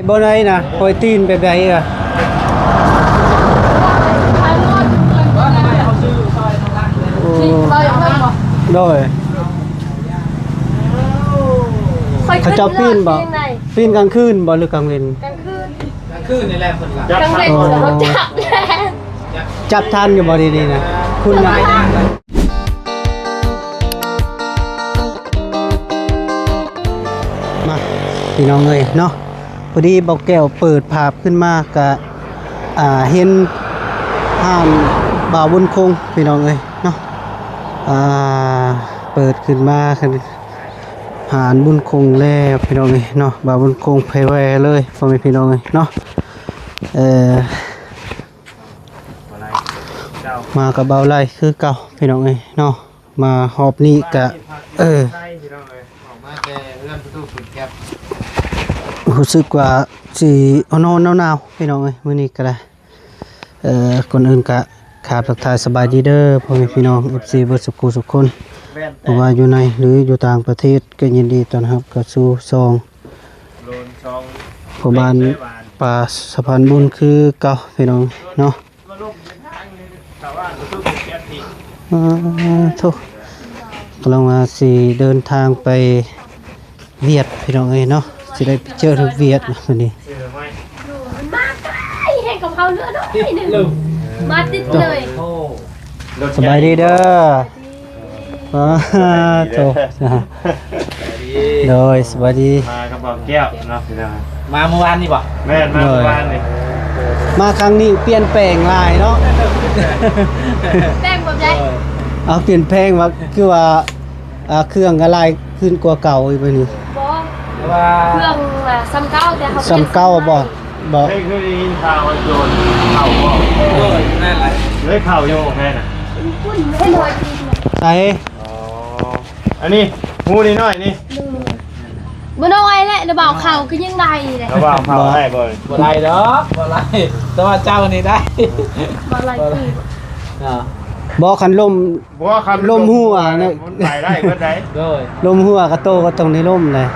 บ่ได้นะคอยตีนแบบใดอ่ะโดยเขาจะปีนบ่ปีนกลางคืนบ่หรือกลางเวรกลางคืนนี่แหละคนละ กลางเวรเขาจับแน่ จับทันอยู่บ่ดีๆนะคุณนายมาพี่น้องเอ้ยเนาะพอดีเบาแก้วเปิดภาพขึ้นมากะเห็นห้ามบ่าวบุญคงพี่น้องเอ้ยเนาะเปิดขึ้นมาหารบุญคงแล้วพี่น้องเอ้ยเนาะบ่าวบุญคงไผแวเลยพ่อแม่พี่น้องเอ้ยเนาะมากับเบาไล่คือเก่าพี่น้องเอ้ยเนาะมาหอบนี้กะรู้สึกว่าสิเอานอนหนาวๆพี่น้องเอ้ยมื้อนี้ก็ได้คนอื่นก็ขาดทักทายสบายดีเด้อพ่อแม่พี่น้อง FC เบิดสุขคนบ่ว่าอยู่ในหรืออยู่ต่างประเทศก็ยินดีต้อนรับเข้าสู่ซองผู้บ้านป่าสะพานบุญคือเก่าพี่น้องเนาะทุกกำลังมาสิเดินทางไปเวียดพี่น้องเอ้ยเนาะสิได้เจอทางเวียดนะมื้อนี้มาใกล้ให้กับเขาเลือดด้วยหนึ่งมาติดเลยสบายดีเด้อโตโดยสวัสดีมากับบ่าวแก้วเนาะพี่น้อง มาเมื่อวานนี่บ่แม่นมาเมื่อวานนี่มาครั้งนี้เปลี่ยนแปลงหลายเนาะแป้งแบบใหญ่เอาเปลี่ยนแปลงว่าคือว่าเครื่องก็หลายขึ้นกว่าเก่าอีกบัดนี้บ่เครื่องซ้ำเก่าแต่เขาซ้ำเก่าบ่เฮ้ยคือยินข่าวว่าโจรเข้าบ่นั่นแหละเลยเข้าอยู่แม่น่ะพุ่นให้ลอยจริงใส่อันนี้หูนี่น้อยนี่บ่น้อยแหละเดี๋ยวบ่าวเขาก็ยังได้แหละระวังเผาให้บ่บ่ไรดอกบ่ไรแต่ว่าเจ้านี่ได้บ่ไรคือบ่คันลมบ่คันลมหัวเนี่ยไปได้เบิดได้โดยลมหัวก็โตก็ตรงในลมเลย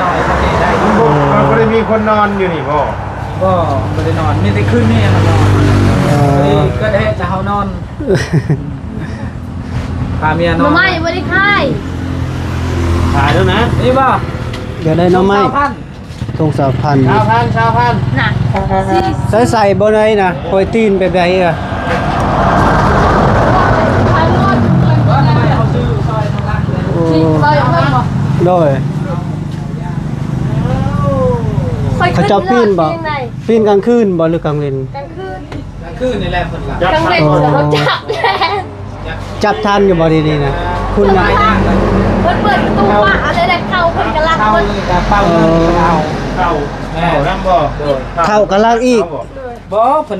น้อยสักนิดได้บ่ได้มีคนนอนอยู่นี่บ่บ่ได้นอนมีแต่คืนนี้นอนก็ได้จะเฮานอนพาเมียนอนไม่บ่ได้ค่ายถ่ายแล้วนะนี่บ่เดี๋ยวได้น้องไม้ตรง3,000น่ะใส่บ่ได้นะคอยตีนแบบใดอ่ะโดยเขาจะปีนบ่ปีนกลางคืนบ่หรือกลางเวรกลางคืนนี่แหละคนละกลางเวรเขาจับแน่จับทันอยู่บ่ดีๆนะคุณนายเปิดประตูว่าอะไรได้เข้าคนกำลังคนเป้าน้ำบ่เข้ากำลังอีกบ่เพิ่น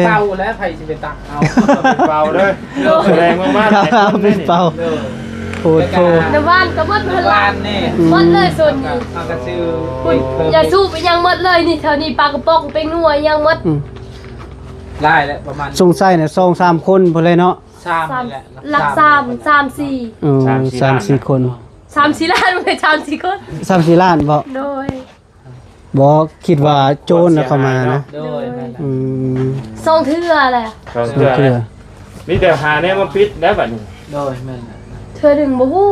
เป้าแล้วไผสิไปตักเอาเป่าเด้อแสดงมากๆเอาเป็นเป่าโอ้โหในบ้านก็หมดพลังหมดเลยส่วนนี้ก็ซื้ออย่าสู้ไปยังหมดเลยนี่แถวนี้ปลากระป๋องเป็นนัวยังหมดได้แล้วประมาณสงสัยเนี่ย2-3คนพุ่นเลยเนาะ3นี่แหละหลัก3-4 3-4 คน3-4 ล้านไม่3-4 คน3-4 ล้านบ่โดยบ่คิดว่าโจรน่ะเข้ามานะโดยส่งเทื่อแหละส่งเทื่อมีแต่หาแนวมาปิดแล้วบัดนี้โดยแม่นเทื่อหนึ่งบ่ฮู้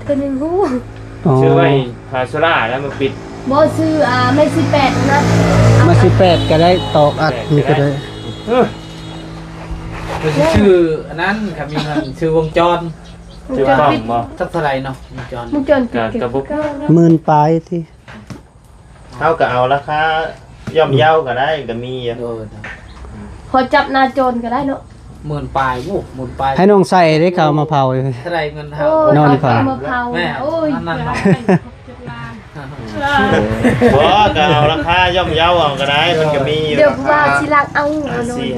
เทื่อหนึ่งฮู้ชื่อไว้พาสลาแล้วมาปิดบ่ซื้อไม่18นะมา18ก็ได้ตอกอัดนี่ก็ได้ชื่ออันนั้นครับมีมันชื่อวงจรชื่อป้อมบ่สักเท่าไหร่เนาะวงจรกระบุก10,000ปลายที่เฮาก็เอาราคาย่อมเยาก็ได้ก็มีพอจับหน้าโจรก็ได้เนาะ10,000ปลายโอ้10,000ปลายให้น้องใส่ได้เข้ามาเผาเท่าไหร่เงินเฮานอนก่อนแม่โอ้ยนั่นเนาะบ่ก็เอาราคาย่อมเยาเอาก็ได้มันก็มีเดี๋ยวว่าสิลักเอา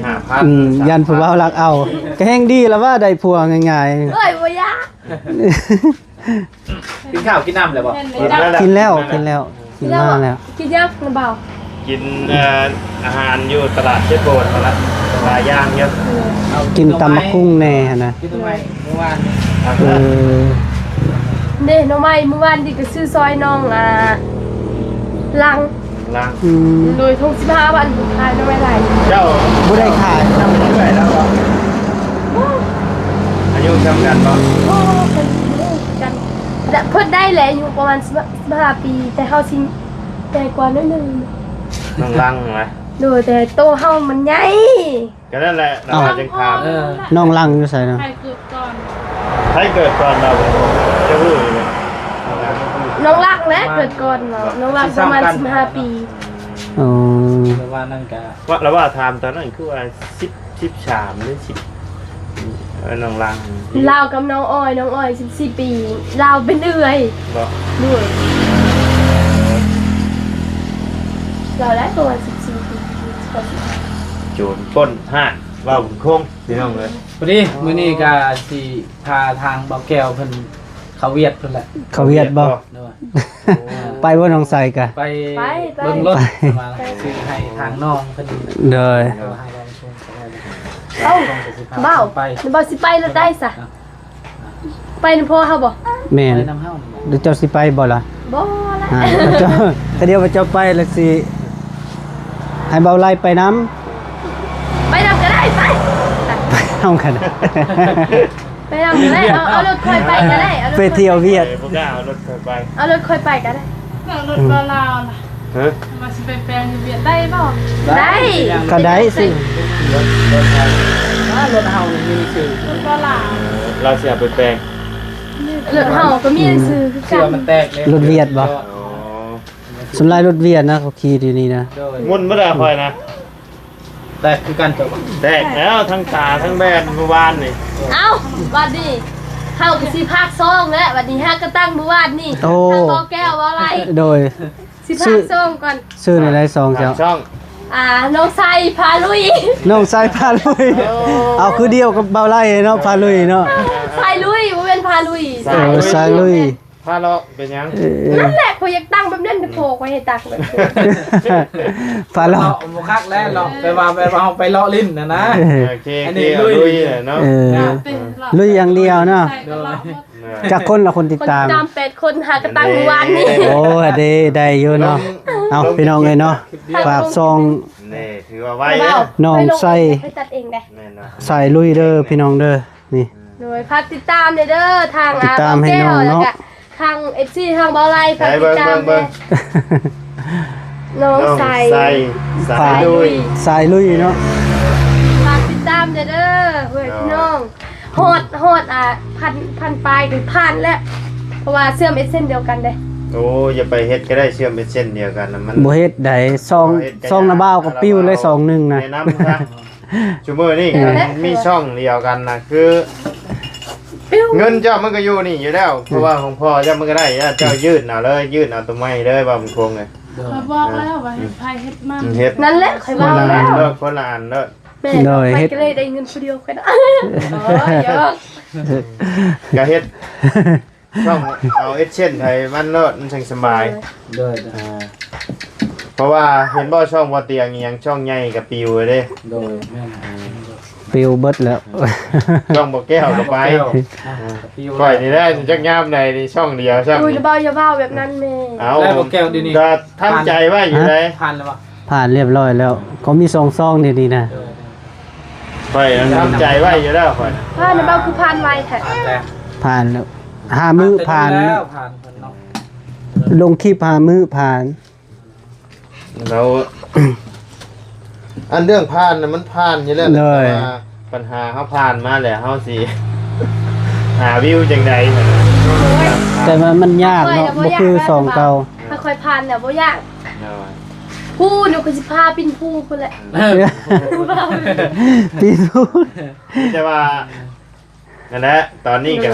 4-5,000ยันผู้ว่ารักเอาก็แฮงดีแล้วว่าได้ผัวง่ายๆเอ้ยบ่ยากกินข้าวกินน้ำแล้วบ่กินแล้วมาแล้วกินยักษ์เบากินอาหารอยู่ตลาดเชฟโบนมาละหลายอย่างเยอะกินตำมะกุ้งแน่นะกินทำไมเมื่อวานเด้น้องไม้เมื่อวานดิก็ซื้อซอยน้องลัง ล่าง อืม โดยทุก15วันขายไม่ได้ เจ้า บ่ได้ขาย ทำเรื่อยแล้วบ่อายุจำกันบ่ โอ้เป็นกันเพิ่นได้แหละอยู่ประมาณ15ปีแต่เฮาสิแต่กว่านิดนึง น้องลังไหม โดยแต่โตเฮามันใหญ่ ก็นั่นแหละเราจึงถาม น้องลังอยู่ไสเนาะ ใครเกิดก่อน ให้เกิดก่อนเราจะรู้อยู่เลย น้องรักและเกิดก่อนเนาะน้องรักประมาณ15ปี อ๋อ แต่ว่านั่นก็ ว่าแล้วว่าถามตอนนั้นคือว่า13หรือ10น้องลัง ลาวกับน้องอ้อย14ปีลาวเป็นเอื้อย บ่ ด้วยเราได้ประมาณ14ปี โจรปล้นห้างว่าบุญคงพี่น้องเลย พอดีมื้อนี้ก็สิพาทางเบาแก้วเพิ่นเขาเวียดเพิ่นแหละ เขาเวียดบ่ เด้อ ไปบ่น้องใส่กะ ไปเบิ่งรถมาซื้อให้ทางน้องเพิ่น เด้อ เอาให้ลองชม เอ้า เบ้า เบ้า ไป เบ้าสิไปแล้วได้ซะไปนำพ่อเฮาบ่ แม่น ไปน้ำเฮา เดี๋ยวเจ้าสิไปบ่ล่ะ บ่ละ อ่าเจ้าแต่เดี๋ยวว่าเจ้าไปแล้วสิให้เบาไล่ไปน้ำ ไปนำก็ได้ไป ไปน้ำกัน ไปนำก็ได้เอารถค่อยไปก็ได้เอารถ ไปเที่ยวเวียด พวกก้ารถเคยไป เอารถค่อยไปก็ได้ รถบาลาวล่ะ ฮะ มาสิไปแปลงอยู่เวียดได้เปล่า ได้ ก็ได้สิ รถเฮานี่มีชื่อ รถบาลาว เราเสียไปแปลง รถเฮาก็มีซื้อคือ เชื่ กั อน มันแตกเลย รถเวียดบ่ อ๋อ สำหรับรถเวียดนะเขาขี่ดีนี่นะ มุ่นไม่ได้คอยนะ แตกคือกันจบ แตกแล้วทั้งตาทั้งแบนเมื่อวานนี่ เอ้าบัดนี้เฮาก็สิภาค2แล้วบัดนี้ฮะก็ตั้งเมื่อวานนี่ โอ้ ทางบ่แก้วว่าอะไร โดย สิภาค2ก่อน ชื่อในไรซองเจ้า ช่อง น้องไซพาลุย น้องสายพาลุย เอาคือเดียวกับเบาไล่เนาะพาลุยเนาะ ไซลุยบ่เป็นพาลุย เออสายลุย พาเราเป็นยัง เออ นั่นแหละเขาอยากตั้งแบบนั้นโผล่ไว้ให้ตักแบบนี้ พา เลา เรา ะบ่คักแล้วเลาะไปว่าเอาไปเลาะลิ้นนะ เออ โอเค อัน โอ นี้ เค ลุย ลุยเนาะ เออ เป็นหลับ ลุยอย่างเดียวเนาะ ใส่กระหล่ำหมด จากคนละคนติด คน ตาม ตาม8คนหากระตั้งเมื่อวานนี่ โอ้ได้อยู่เนาะ เอาพี่น้องเลยเนาะ ฝากซอง นี่ถือว่าไว้ เบา น้องไส้ ไปตัดเองได้ แน่นอน สายลุยเด้อพี่น้องเด้อ นี่ โดยฝากติดตามเด้อทาง ติดตามให้น้องเนาะ แล้วก็ทาง FC ทางเบาไลฝาก ใส่ ติด เบิ้ง ตาม เบิ้ง น้อง น้อง ใส ใส่สายลุย สายลุยเนาะ ฝากติดตามเด้อเพื่อนพี่น้องฮอดพันปลายถึงพันแล้วเพราะว่าเสื่อมเอเส้นเดียวกันเด้ โอ้อย่าไปเฮ็ดก็ได้เชื่อมเป็นเส้นเดียวกันนะมัน บ่เฮ็ดได้ซองน้ำบ้าวกับปิ้วเลยซองหนึงนะ แนะนำนะชูมือนี่มีช่องเดียวกันนะคือ ปิ้ว เงินเจ้ามันก็อยู่นี่อยู่แล้ว เพราะว่าของพ่อเจ้ามันก็ได้เจ้ายืดเอาเลยยืดเอาตัวไม้เลยว่ามันคงเลย มาบอกแล้วว่าให้ไผเฮ็ดมัน เฮ็ด นั่นแหละข่อย คน ว่า ละ แล้ อัน ว เลิกคนละอันเลิก แม่ไปก็เลยได้เงินคนเดียวกันอ๋อเยอะ ก็เฮ็ดช่องเอาเอเช่นไทยมันเลิศมันช่างสบาย เด้อ เพราะว่าเห็นบ่ช่องบ่เตียงอีหยังช่องใหญ่กับปิวเด้ โดยแม่น ปิ้วเบิดแล้ว ช่องบ่แก้วก็ไปก่อยนี่ได้จักยามใดนี่ช่องเดียวช่อง อุ้ย นี้ อย่าเบาแบบนั้นแม่ เอา แล้วบ่แก้วเดี๋ยวนี้ ก็ทำใจไว้อยู่เลย ผ่านแล้วบ่ ผ่านเรียบร้อยแล้วเขามีซองเดี๋ยวนี้นะ ข่อยทำใจไว้อยู่แล้วข่อย ผ่านเบาคือผ่านไวแท้ แต่ ผ่านแล้วหามือผ่าน แล้วผ่านเพิ่นเนาะ ลงคลิปหามือผ่าน แล้ว อันเรื่องผ่านน่ะมันผ่านอยู่แล้ว เลย แต่ว่าปัญหาเฮาผ่านมาแล้วเฮาสิหาวิวจังใด แต่มันยากเนาะบ่คือซองเก่า ถ้าค่อยผ่านเนี่ยบ่ยากผู้หนูก็สิพาปินผู้พุ่นแหละ ปีนู แต่ว่านั่นแหละตอนนี้ก็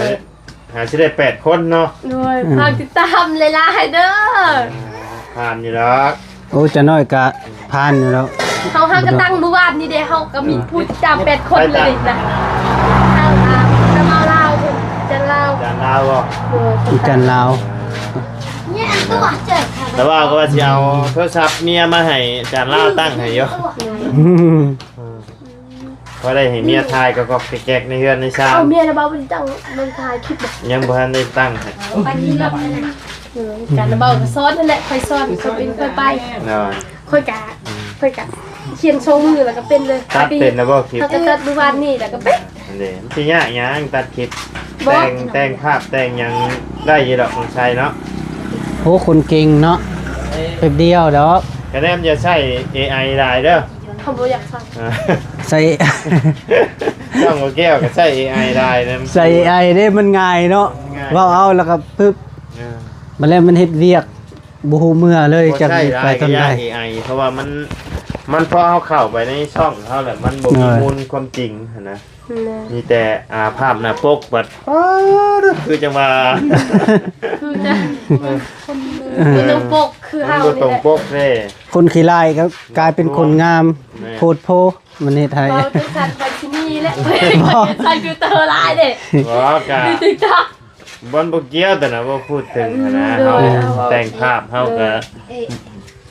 หาสิได้8คนเนาะ โดยฝากติดตามเลยล่ะเด้อ ผ่านอยู่แล้ว โอ้จะน้อยกะผ่านอยู่แล้ว เฮาหากระตั้งเมื่อวานนี่เด้เฮาก็มีผู้ติดตาม8คนเลยนะทางจะมาลาวเพิ่นจะลาว จานดาวบ่ โดย อีกันลาว เนี่ยตัวเจ็บค่ะ แต่ว่าก็ว่าสิเอาโทรศัพท์เมียมาให้จานลาวตั้งให้อยู่เพราะได้ให้เมียทายก็แก๊กๆในเฮือนในชา เอา ม เมียนะบ่าวบ่ได้ตั้งมันถ่ายคลิปบ่ ยังบ่ทันได้ตั้งให้ ไปนี่แล้ว การระเบิดก็ซ้อนนั่นแหละค่อยซ้อนค่อยเป็นค่อยไป เนาะ ค่อยกะเขียนทรงมือแล้วก็เป็นเลย ตัดเป็นนะบ่คลิป ถ้าจะตัดเมื่อวานนี่แล้วก็เป็น อันนี้ที่ยากยังตัดคลิป บ่ แต่งภาพแต่งหยังได้อยี่ดอกของชัยเนาะ โอ้คนเก่งเนาะแป๊บเดียวดอก คะแนนจะใช้ AI ได้เด้อ เขาบ่อยากฟัง ใส่ ต้องเอาแก้วก็ใช้ AI ได้นะ ใส่ไอได้มันง่ายเนาะ ง่าย เว้าเอาแล้วก็ปึ๊บ เออ มาแล้วมันเฮ็ดเวียกบ่ฮู้เมื่อเลย บ่ จัก ใช่ ไป ได้ ทางใด AI เพราะว่ามันพอเอาเข้าไปในช่องเขาแหละมันบ่มี เออ มูลความจริงหั้นนะ นะ มีแต่ภาพหน้าปกบัดคือจังว่า คือจะคือน้องปกคือเฮา บ่ นี่ ตรง แหละ ปกเด้ คนขี้ลายก็กลายเป็นคนงาม แม่ โพดโพมันเฮ็ดให้ เราจะสั่นไปที่นี่แหละสั่นคือเตอร์ลายเด้ บ่กะ ติ๊กต๊อก บ่บ่เกี่ยวแต่นะบ่พูดถึงหั้นนะ เออ เฮาแต่งภาพเฮาก็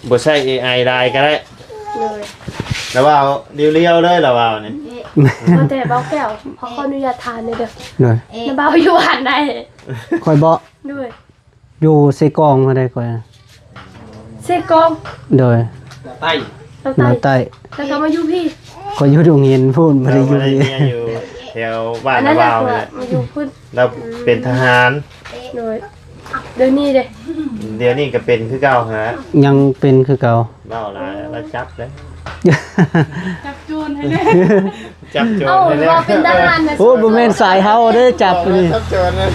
บ่ใช้ AI ได้ก็ได้ เลย แล้วว่าเอาเรียวๆเลยแล้วว่านี่ มาแต่เบาแก้วขออนุญาตทานเลยเด้อ เด้อ น้าเบาอยู่หันได้ ค่อยบ่ ด้วย อยู่ใส่กองมาได้ค่อย เซกอง เด้อ ใต้ เรา มา ตาย ใต้ แล้วก็มาอยู่พี่ ค่อยอยู่โรงเรียนพูนบ่ได้อยู่ เรา นี่ เนี่ยอยู่แถวบ้าน อันนั้น วาว แห นี่ ละ แหละ มาอยู่พุ่น เราเป็นทหาร เลยเดี๋ยวนี้เด้ เดี๋ยวนี้ก็เป็นคือเก่าฮะ ยังเป็นคือเก่า เล่าหลายแล้วจับเลย จับจูนให้เลย จับโจร เอ้า ไปแล้ว เราเป็นทหารนะ โอ้บ่แม่นสายเฮาเด้อจับนี่ จับโจรนะ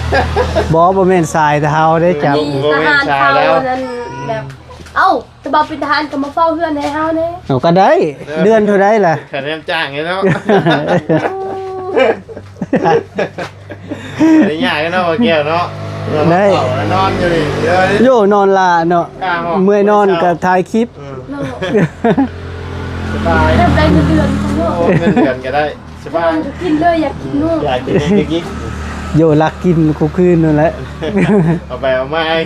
บ่แม่นสายแต่เฮาได้จับ นี่ทหารเขานั้นแบบเอ้าแต่บ่เป็นทหารก็มาเฝ้าเพื่อนให้เฮาแน่ เอาก็ได้ เดือนเท่าใดล่ะ คะแนนจ้างไงเนาะไม่ยากเนาะว่าแก้วเนาะนอนอยู่นี่เดี๋ยวนี้ โยนอนลาเนาะ กล้าเหรอ เมื่อยนอนก็ถ่ายคลิป โลก สบาย แบบได้เงินเดือนของโลก โอ้เงินเดือนก็ได้สบาย กินเลยอยากกินนู่น อยากกินเองกิ๊ก โยลักกินกูคืนนั่นแหละ เอาไปเอามาให้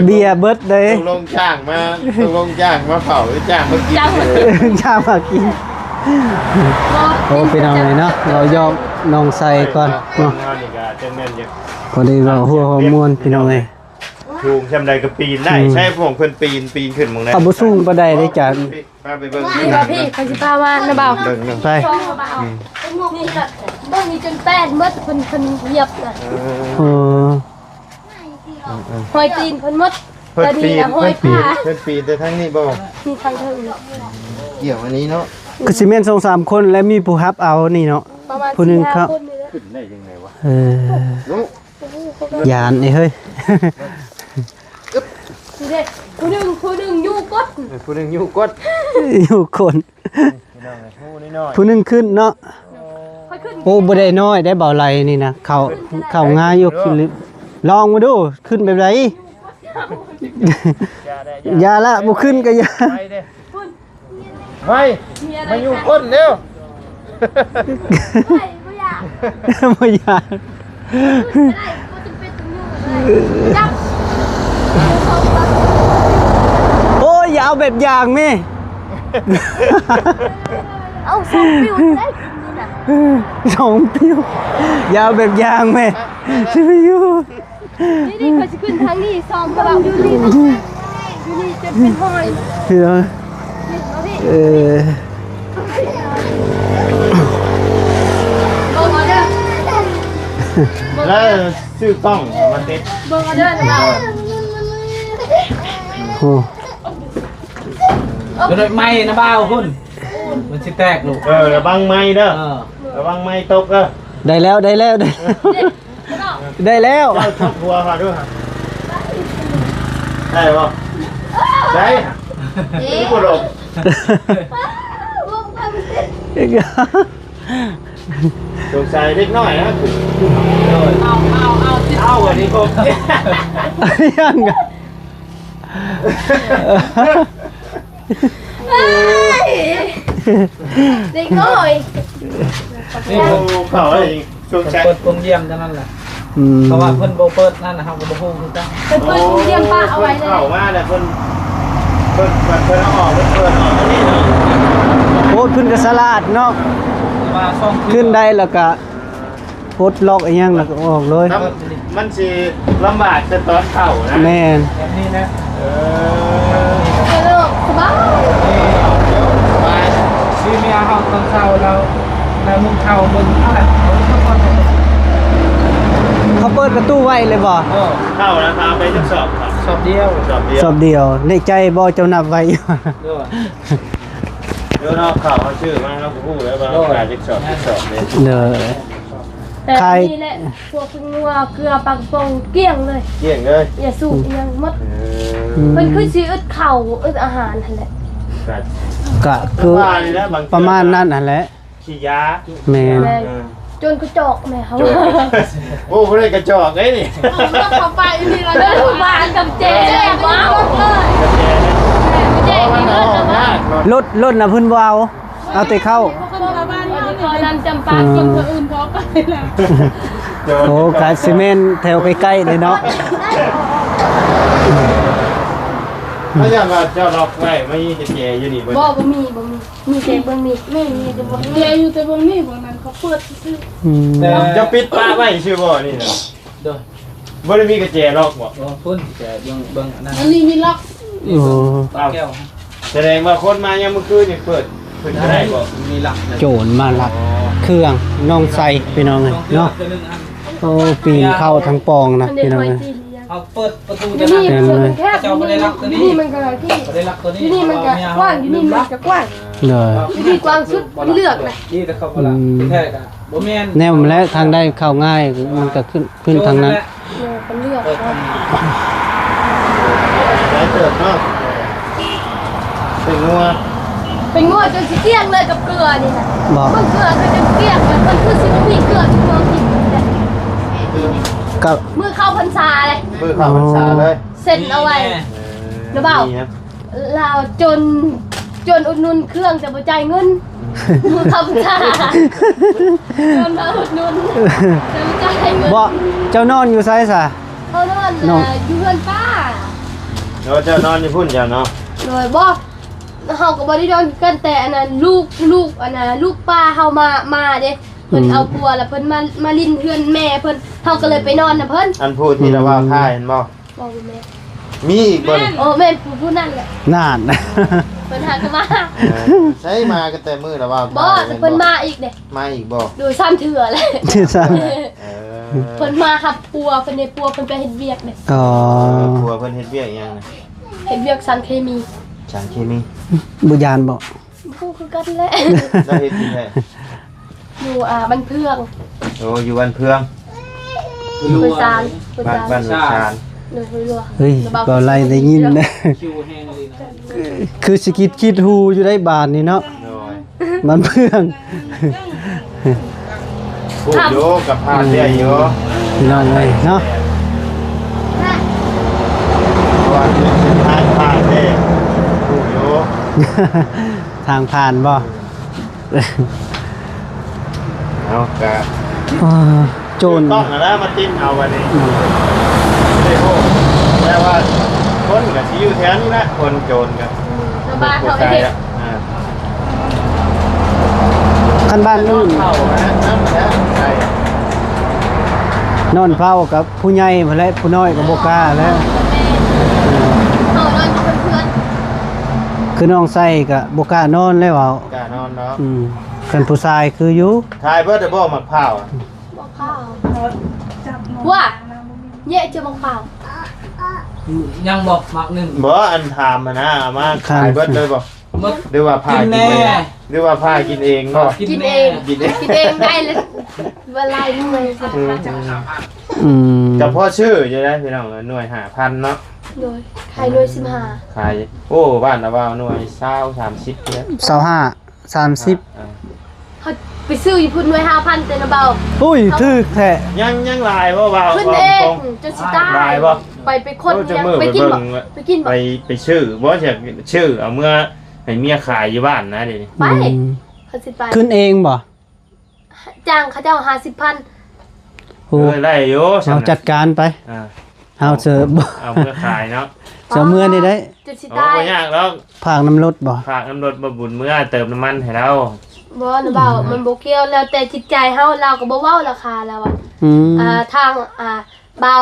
เบียร์เบิดเด้ ต้องลงจ้างมาเผาหรือจ้างมากิน จัง ชามากินโอ้เป็นเอาไงเนาะเรายอมน้องใส่ก่อนเนาะ นอนอีกอ่ะจังแม่นอยู่ พอดีว่าหัวฮอร์โมนพี่น้องเอ้ย ถูกชำใดก็ปีนได้ใช่พวกเพิ่นปีนขึ้นหมองนั้น เอาบ่สูงบ่ได้ได้จ้ะ พาไปเบิ่ง นี่ว่าพี่ใครสิพามานะเบา เบิ่ง ไป ช่องเบานี่ก็เบิ่งนี่จนแป้นหมดเพิ่นเหยียบน่ะ เออ หอยตีนเพิ่นหมด เพิ่นปีน แต่นี่น่ะหอยผ้า เพิ่นปีนแต่ทั้งนี้บ่ มีทางเทิงนี่ เกี่ยวอันนี้เนาะ ก็สิแม่น2-3คนและมีผู้รับเอานี่เนาะ ประมาณ ผู้หนึ่ง 4-5 ครับ คนนี่แหละ ขึ้นได้ยังไงวะ เออยานนี่เฮ้ย นี่เด้ผู้หนึงอยู่กด ผู้นึงอยู่กด อยู่คน พี่น้องผู้น้อย ผู้หนึงขึ้นเนาะ ค่อยขึ้น โอ้บ่ได้น้อยได้เบาไหลนี่นะเข้าง่ายอยู่ขึ้นลิฟต์ลองมาดูขึ้นแบบไหน อย่าละบ่ขึ้นก็อย่า ไปเด้ไป มีอะไร มาอยู่ กัน กดเร็ว ไม่บ่อยาก บ่อย่า ได้บ่จำเป็นต้องอยู่เลยจับ โอ้ยอย่าเอาแบบอย่างแม่ เอาส่งฟิวได้นี่น่ะ สองปิ้วอย่าเอาแบบอย่างแม่สิไปอยู่ นี่เขาสิขึ้นทางนี้ซ้อมกับเราอยู่นี่นะอยู่นี่จะเป็นหอย เดี๋ยว นี่เอาพี่ เออ เบิ่งเอาเด้อ แล้วชื่อกล้องมาติด เบิ่งเอาเด้อนะเรา โอ้ โดยไม้นะบ้าวคุณมันสิแตกลูก ระวังไม้เด้อ เออ ระวังไม้ตกเด้อ ได้แล้วได้แล้วได้แล้ว เจ้าชอบหัวค่ะด้วยค่ะได้ป่ะได้นี่กูหลบสงสัยเล็กน้อยนะ เอาวันนี้ผม ยังไง เด็กน้อย นี่ โอ้เขาอะไรสงสัย เปิดกรงเยี่ยมเท่านั้นแหละ อืม เพราะว่าเพิ่นโบเปิดนั่นนะครับโบฮู้คือกัน เป็นเปิดเยี่ยมป้าเอาไว้เลย เข้ามาแต่เพิ่นเอาออกเพิ่นออกตรงนี้เนาะ โอ้ขึ้นกับสลัดเนาะ แต่ว่าช่อง ขึ้นได้แล้วก็ ปลดล็อกอีหยังแล้วก็ออกเลย มันสิลำบากแต่ตอนเข้านะ แม่น แบบนี้นะ เออ เออสบาย ไป ซีเมียเฮาตอนเช้าแล้วมึงเข้ามึงอะไร เขาเปิดประตูไว้เลยบ่ เข้าแล้วพาไปทดสอบครับ สอบเดียว สอบเดียว สอบเดียวในใจบ่เจ้านับไว้อยู่ ด้วย เดี๋ยวนอกข่าวเขาชื่อมาครับผู้แล้วว่าการทดสอบเลย เด้อ แต่ ใคร นี่แหละพวกนัวเกลือปังปงเกลี้ยงเลย เกี่ยงเลย อย่าสูบอีหยังหมด อืม มันคือสิอึดเข่าอึดอาหารนั่นแหละ ก็คือ ว่านี่นะบาง ประมาณนั้นนั่นแหละ ขี้ยา แม่น แม่จนกระจอกแม่เขา โจรโอ้ไม่ได้กระจอกไอ้นี่ เขาไปนี่เรา เดินบ้านกับเจ๊ว้าวเจ๊ มัน เงิ ออน กยาก รถน่ะเพิ่นบ่เอาแต่เข้า เขาก็มาบ้านเรา คอนันจำปา ค กิน นอื่นเขาไปแล้ว โอ้กาซีเมนต์แถวใกล้ๆเลยเนาะ ถ้าอย่างว่าเจ้าล็อกไว้ไม่จะเจอยู่นี่เบิด บ่มีเจ๊เบิ่งมีไม่มีจะบ่ เจอยู่แต่บนนี้บนนั้นเขาเปิดซื้อ อืม จะปิดป้าไว้ชื่อบ่นี่นะ ด้วย บ่ได้มีกระเจล็อกบ่ พุ่นแต่เบิ่งนั่น อันนี้มีล็อก โอ้ ปลาแก้ว แสดงว่าคนมายังเมื่อคืนนี่เปิดได้บ่ มีหลัก โจรมาลักเครื่องน้องใส่พี่น้องเอ้ยเนาะโอ้ปีนเข้าทั้งปองนะ อันนี้ พี่น้อง ไว้ เอ้ย ที่เลี้ยง เอาเปิดประตู อยู่ จะ นี่ นั่ง มันแคบอยู่นี่มันก็ที่ ได้รับตัวนี้ อยู่นี่มันก็กว้างอยู่นี่มันก็กว้าง เลย อยู่นี่กว้างสุดมันเลือกเลย นี่แต่เขาบ่ละแท้กันบ่แม่น แนวมันแล้วทางได้เข้าง่ายมันก็ขึ้นทางนั้น เนี่ยมันเลือก ได้เติบเนาะเป็นงัว เป็นงวดจนสิเกลี้ยงเลยกับเกลือนี่นะ บอก มันเกลือก็จะเกลี้ยงเลยมันคือสิบปีเกลือที่เมืองกินเลย คือ กับ มือเข้าพรรษาเลย มือข้าวพรรษาเลย เซ็นเอาไว้ หรือเปล่า เราจนอุดหนุนเครื่องแต่บ่จ่ายเงินมือเข้าพรรษาจนมาอุดหนุนแต่บ่จ่ายเงิน บ่เจ้านอนอยู่ไสซะ เขานอน น้อง อยู่เพื่อนป้า เราจะนอนอยู่พุ่นจ้ะเนาะ เลยบ่เฮาก็บ่ได้นอนกันแต่อันนั้นลูกอันน่ะลูกป้าเฮามาเด้เพิ่นเอาปัวแล้วเพิ่นมาลิ้นเพื่อนแม่เพิ่นเฮาก็เลยไปนอนน่ะเพิ่น อันพูดที่เราว่าค่ายเห็นบ่ บอกแม่ มีอีกบ่นี่ โอ้แม่ผู้นั่นแหละ นาน เพิ่นหากันมา ใช้มากันแต่มือแล้วว่า บ่แต่เพิ่นมาอีกเด้ มาอีกบ่ ดูซ้ำเถื่อเลย ที่ซั่น เพิ่นมาครับปัวเพิ่นได้ปัวเพิ่นไปเฮ็ดเวียกเด้ อ๋อ ครัวเพิ่นเฮ็ดเวียกอีหยังนะ เฮ็ดเวียกสารเคมี สารเคมี บ่ยานบ่ ผู้คือกันแหละ ได้เฮ็ดที่แท้ อยู่บ้านเพื่อง โอ้อยู่บ้านเพือง เพิ่นซานเพิ่น บ้าน ซาน บ้านชาน เลยรัว เฮ้ยก็ไล่ได้ยินนะ คิวแห้งเลยนะ คือสิคิดฮูอยู่ได้บาทนี่เนาะ โดย มันเพื่อง พูดโยกับพานเรียโย พี่น้องเอ้ยเนาะ ว่าเป็นทางพานเด้พูดโย ทางผ่านบ่ เอากะ โจร ต้องนะมาติ้นเอาวันนี้ไม่ได้โอ้แต่ว่าคนกับที่อยู่แถวนี้แหละคนโจรกับ ชาวบ้านเขา ใจ ไปเฮ็ด ละ คันบ้านอื่น เข้านะน้ำแล้วใจ นอนเฝ้ากับผู้ใหญ่มาแล้วผู้น้อยก็บ่กล้าแล้ว เขานอนอยู่เพื่อน คือน้องใส่ก็บ่กล้านอนแล้วเว้าก านอนเนาะ คันผู้ชายคืออยู่ ทายเบิร์ดบ่มักเผา บอกข้าวว่าแย่จะบังเปล่า ยังบอกมักหนึ่ง บ่อันถามมานะเอามาขายเบิร์ดเลยบ่ มึก หรือว่าพากินเองหรือว่าพากินเองก็ กินเอง กินเอง กินเองได้เลยเวลาหน่วย อืม แต่พ่อชื่อจะได้พี่น้องหน่วย5,000เนาะ โดยใครหน่วย15 ขายโอ้บ้านนะว่าหน่วย20 30เนี่ย 25 30 เขาไปซื้ออยู่พุ่นหน่วย5,000แต่นะเบา อุ้ยถึกแท้ ยังลายบ่เบา ขึ้นเองจนสิตาย ลายบ่ ไปคน จะ ยัง มือ ไป ไป กิน เบิ่ บ่ ง ไปกินบ่ ไปชื่อบ่ใช่ชื่อเอาเมื่อให้เมียขายอยู่บ้านนะเดี๋ยวนี้ ไป อืม เขาสิไป ขึ้นเองบ่ จ้างเขาเจ้า50,000 โอ้ ได้อยู่ เอาจัดการไป อ่า เอาเสิร์ฟบ่ เอาเมื่อขายเนาะ เสิร์ฟมื้อนี่ได้ จนสิ โอ้ ตาย บ่ยากแล้ว ผากน้ำรถบ่ ฝากน้ำรถมาบุญเมื่อเติมน้ำมันให้เรา บ่นะบ่าวมันบ่เกี่ยวแล้วแต่จิตใจเฮาเราก็บ่เว้าราคาแล้วอ่ะ อืม ทางเบา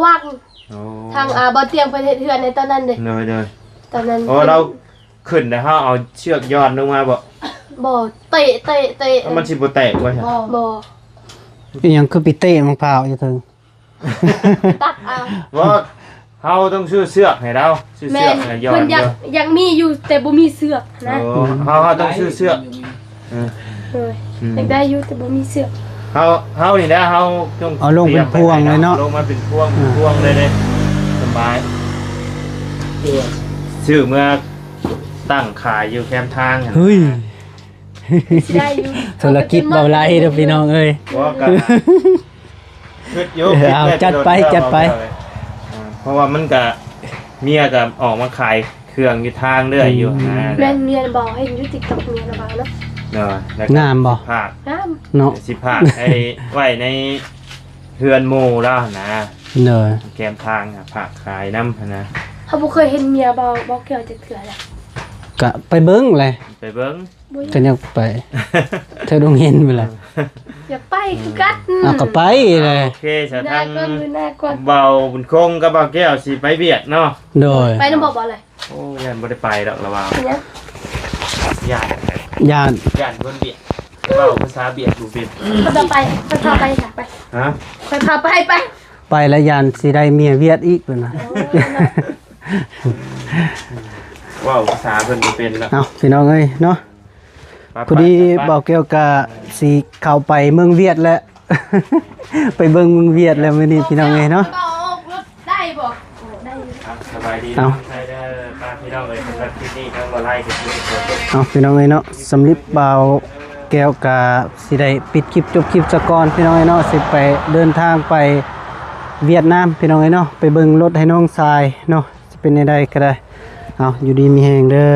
วัง โอ้ ทางบ่เตรียมเพิ่นเฮ็ดเฮือนในตอนนั้นเด้ เลย ตอนนั้น โอ้เราขึ้นแต่เขาเอาเชือกย้อนลงมาบ่ บ่เตะ แล้วมันสิบ่แตกว่าใช่ บ่ อีหยังคือปิเต้มะพร้าวอยู่เถิง ตัดเอา ว่าเขาต้องซื้อเสือกให้เราซื้อ แม่ เสือก น ให้ย้อ เพิ่ น น เดียว ยังมีอยู่แต่บ่มีเสือกนะ โอ้เขาต้องซื้อเสือกเออ เอ้ยยังได้อยู่แต่บ่มีเสือก เขานี่นะเขาต้อง เอาลงเป็นพวงเลยเนาะ ลงมาเป็นพวงเลยเลยสบายซื้อเมื่อตั้งขายอยู่แคมป์ทางหั่น เฮ้ย สิได้อยู่ ธุรกิจเบาไหลเด้อพี่น้องเอ้ย ว่ากันคิดอยู่ เอาจัดไปจัดไป เพราะว่ามันก็เมียก็ออกมาขายเครื่องอยู่ทางเรื่อยอยู่นะ แม่นเมียบอกให้อยู่ TikTok เมียนะบ่าวเนาะ เนาะแล้วก็ งามบ่ ภาค งาม เนาะ สิภาคไอ้ไว้ในเฮือนหมู่แล้วนะ เด้อ แกมทางอะภาคขายน้ำนะ เฮาบ่เคยเห็นเมียบ่เกี่ยวจักเทื่อเลย ก็ไปเบิ่งเลย ไปเบิ้ง บ่ ก็ยังไปเธอต้องเห็นไปเลย อยากไปคือกัน เอาก็ไปเลย โอเคจะ หน้า ทาง ก่อนหน้าก่อน เบาบุญคงกับเบาแก้วสิไปเบียดเนาะ โดย ไปนำบ่เลย โอ้ยันบ่ได้ไปดอกละว่า เป็นหยัง ญาติ ญาติ ญาติคนเบียดเบาภาษาเบียดดูเป็น เขาจะไปเขาพาไปค่ะไป ฮะ ไปพาไปไป ไปแล้วยานสิได้เมียเวียดอีกเพิ่นน่ะ เว่าภาษาเพิ่นบ่เป็นแล้ว เอาพี่น้องเอ้ยเนาะ ไป พอดี ไป เบาแก้วก็สิเข้าไปเมืองเวียดแล้ว ไปเบิ่งเมืองเวียดแล้วมื้อนี้พี่น้องเอ้ยเนาะ ออกรถได้บ่โอ้ได้อยู่ อ่ะสบายดี เอา ใช่เด้อป้าพี่น้องเอ้ยสำหรับที่นี่ทั้งบ่ไล่กับที่คน เอาพี่น้องเอ้ยเนาะสำหรับเบาแก้วก็สิได้ปิดคลิปจบคลิปซะก่อนพี่น้องเอ้ยเนาะสิไปเดินทางไปเวียดนามพี่น้องเอ้ยเนาะไปเบิ่งรถให้น้องทรายเนาะสิเป็นจังไดก็ได้เอาอยู่ดีมีแฮงเด้อ